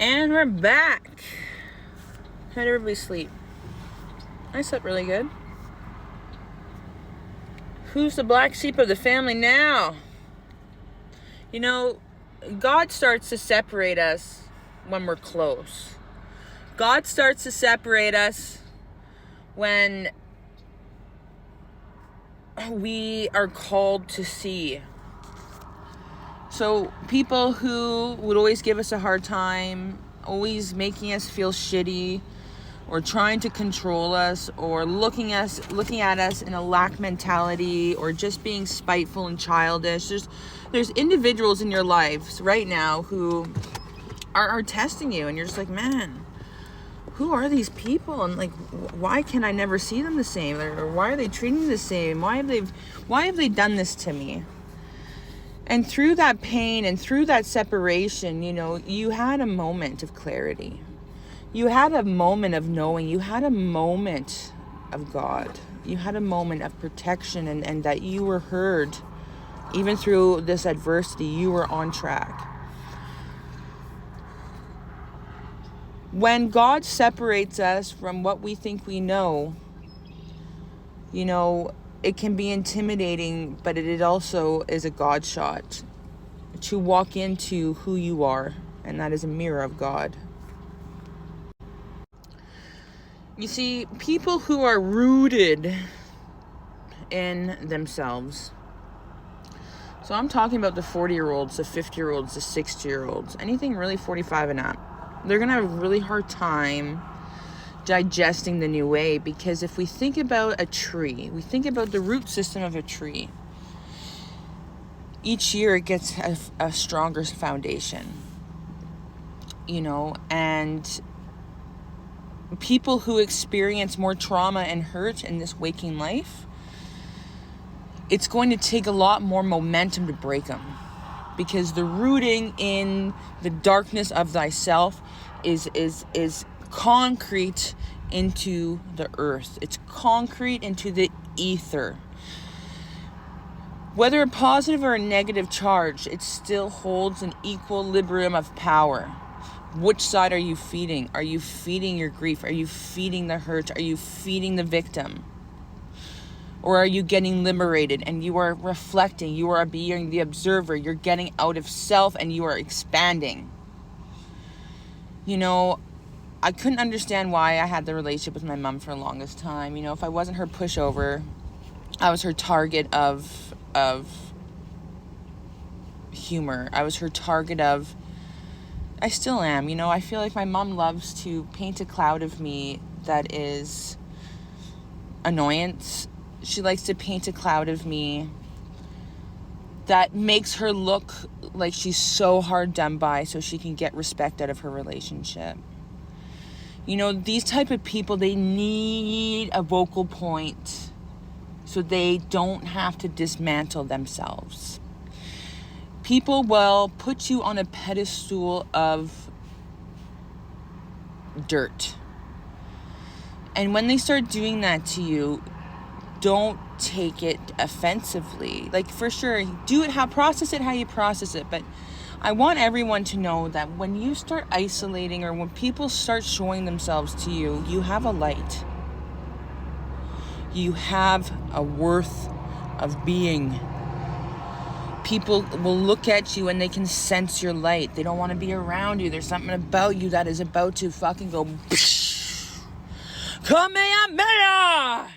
And we're back. How'd everybody sleep? I slept really good. Who's the black sheep of the family now? You know, God starts to separate us when we're close. God starts to separate us when we are called to see. So people who would always give us a hard time, always making us feel shitty, or trying to control us, or looking at us in a lack mentality, or just being spiteful and childish. There's individuals in your lives right now who are testing you, and you're just like, man, who are these people? And like, why can I never see them the same? Or why are they treating me the same? Why have they done this to me? And through that pain and through that separation, you know, you had a moment of clarity. You had a moment of knowing. You had a moment of God. You had a moment of protection and that you were heard. Even through this adversity, you were on track. When God separates us from what we think we know, you know, it can be intimidating, but it also is a God shot to walk into who you are, and that is a mirror of God. You see, people who are rooted in themselves. So I'm talking about the 40-year-olds, the 50-year-olds, the 60-year-olds, anything really 45 and up. They're going to have a really hard time digesting the new way, because if we think about a tree, we think about the root system of a tree. Each year it gets a stronger foundation, you know, and people who experience more trauma and hurt in this waking life, it's going to take a lot more momentum to break them, because the rooting in the darkness of thyself is concrete into the earth. It's concrete into the ether. Whether a positive or a negative charge, it still holds an equilibrium of power. Which side are you feeding? Are you feeding your grief? Are you feeding the hurt? Are you feeding the victim? Or are you getting liberated and you are reflecting? You are being the observer. You're getting out of self and you are expanding. You know, I couldn't understand why I had the relationship with my mom for the longest time. You know, if I wasn't her pushover, I was her target of humor. I was her target of, I still am. You know, I feel like my mom loves to paint a cloud of me that is annoyance. She likes to paint a cloud of me that makes her look like she's so hard done by so she can get respect out of her relationship. You know, these type of people, they need a vocal point so they don't have to dismantle themselves. People will put you on a pedestal of dirt. And when they start doing that to you, don't take it offensively. Like, for sure, process it how you process it. But I want everyone to know that when you start isolating or when people start showing themselves to you, you have a light. You have a worth of being. People will look at you and they can sense your light. They don't want to be around you. There's something about you that is about to fucking go Kamehameha!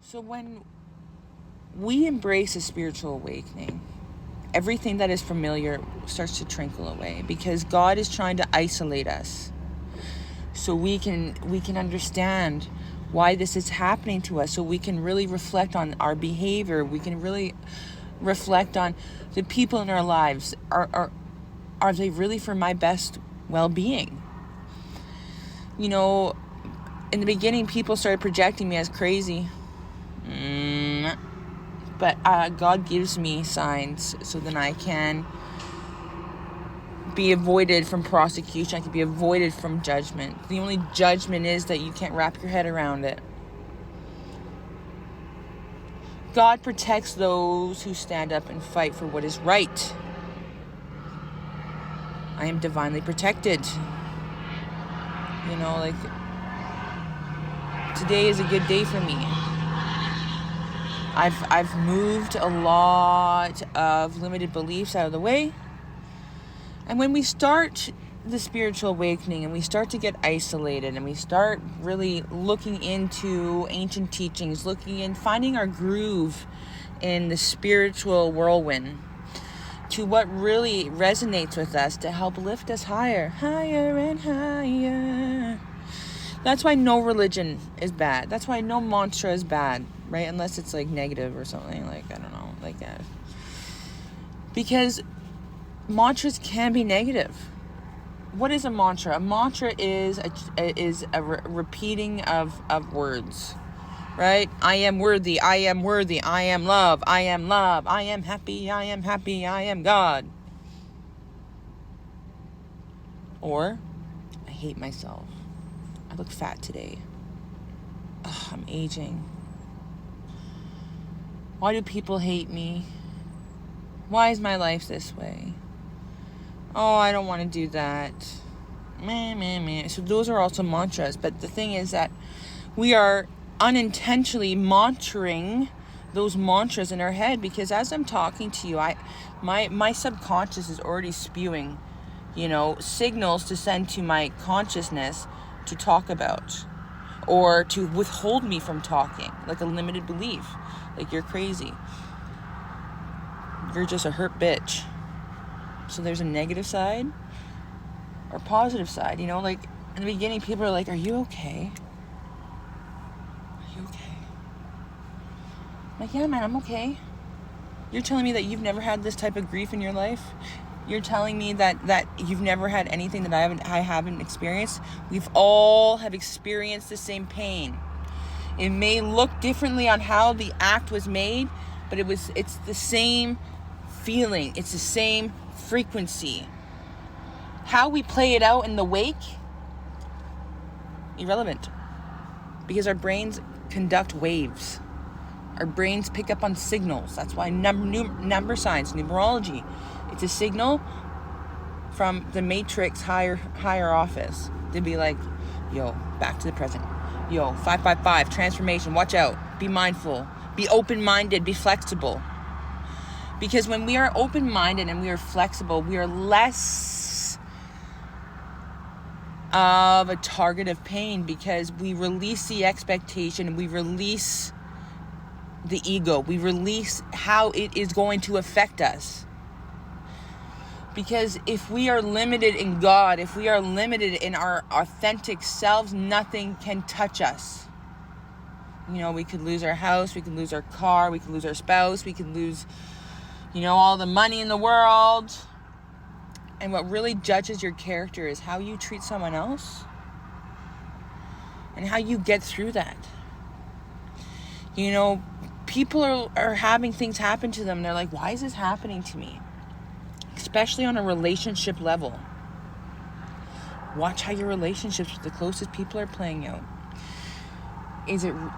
So when we embrace a spiritual awakening, everything that is familiar starts to trickle away, because God is trying to isolate us so we can understand why this is happening to us, so we can really reflect on our behavior. We can really reflect on the people in our lives. Are they really for my best well-being? You know, in the beginning, people started projecting me as crazy. But God gives me signs so then I can be avoided from prosecution. I can be avoided from judgment. The only judgment is that you can't wrap your head around it. God protects those who stand up and fight for what is right. I am divinely protected. You know, like, today is a good day for me. I've moved a lot of limited beliefs out of the way. And when we start the spiritual awakening and we start to get isolated and we start really looking into ancient teachings, finding our groove in the spiritual whirlwind to what really resonates with us to help lift us higher and higher. That's why no religion is bad. That's why no mantra is bad, right? Unless it's like negative or something, like, I don't know, like that. Because mantras can be negative. What is a mantra? A mantra is a repeating of words, right? I am worthy, I am worthy, I am love, I am love, I am happy, I am happy, I am God. Or, I hate myself. I look fat today. Ugh, I'm aging. Why do people hate me? Why is my life this way? Oh, I don't want to do that. Meh. So those are also mantras. But the thing is that we are unintentionally mantraing those mantras in our head, because as I'm talking to you, my subconscious is already spewing, signals to send to my consciousness to talk about, or to withhold me from talking, like a limited belief, like you're crazy, you're just a hurt bitch. So there's a negative side or positive side, like in the beginning people are like, are you okay? Are you okay? I'm like, yeah, man, I'm okay. You're telling me that you've never had this type of grief in your life? You're telling me that you've never had anything that I haven't experienced? We've all have experienced the same pain. It may look differently on how the act was made, but it's the same feeling. It's the same frequency. How we play it out in the wake, irrelevant. Because our brains conduct waves. Our brains pick up on signals. That's why number science, numerology, it's a signal from the matrix higher office. They'd be like, yo, back to the present. Yo, 555, transformation, watch out. Be mindful. Be open-minded. Be flexible. Because when we are open-minded and we are flexible, we are less of a target of pain, because we release the expectation, we release the ego, we release how it is going to affect us. Because if we are limited in God, if we are limited in our authentic selves, nothing can touch us. We could lose our house, we could lose our car, we could lose our spouse, we could lose, all the money in the world. And what really judges your character is how you treat someone else and how you get through that. People are having things happen to them. They're like, why is this happening to me? Especially on a relationship level. Watch how your relationships with the closest people are playing out.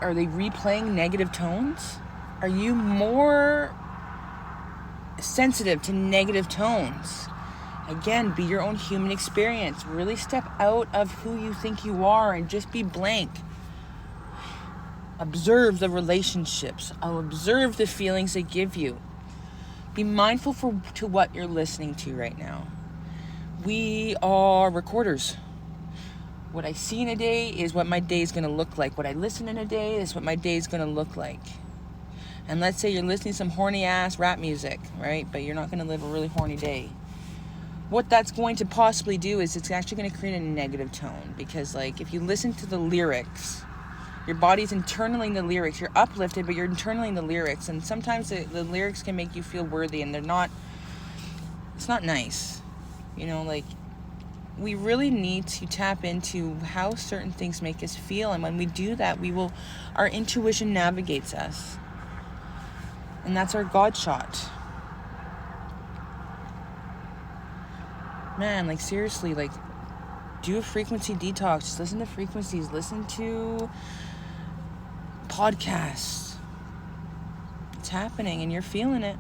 Are they replaying negative tones? Are you more sensitive to negative tones? Again, be your own human experience. Really step out of who you think you are and just be blank. Observe the relationships. I'll observe the feelings they give you. Be mindful to what you're listening to right now. We are recorders. What I see in a day is what my day is going to look like. What I listen in a day is what my day is going to look like. And let's say you're listening to some horny ass rap music, right? But you're not going to live a really horny day. What that's going to possibly do is it's actually going to create a negative tone. Because if you listen to the lyrics, your body's internaling the lyrics. You're uplifted, but you're internaling the lyrics. And sometimes the lyrics can make you feel worthy, and it's not nice. We really need to tap into how certain things make us feel. And when we do that, our intuition navigates us. And that's our God shot. Man, seriously, do a frequency detox. Just listen to frequencies. Listen to podcasts. It's happening and you're feeling it.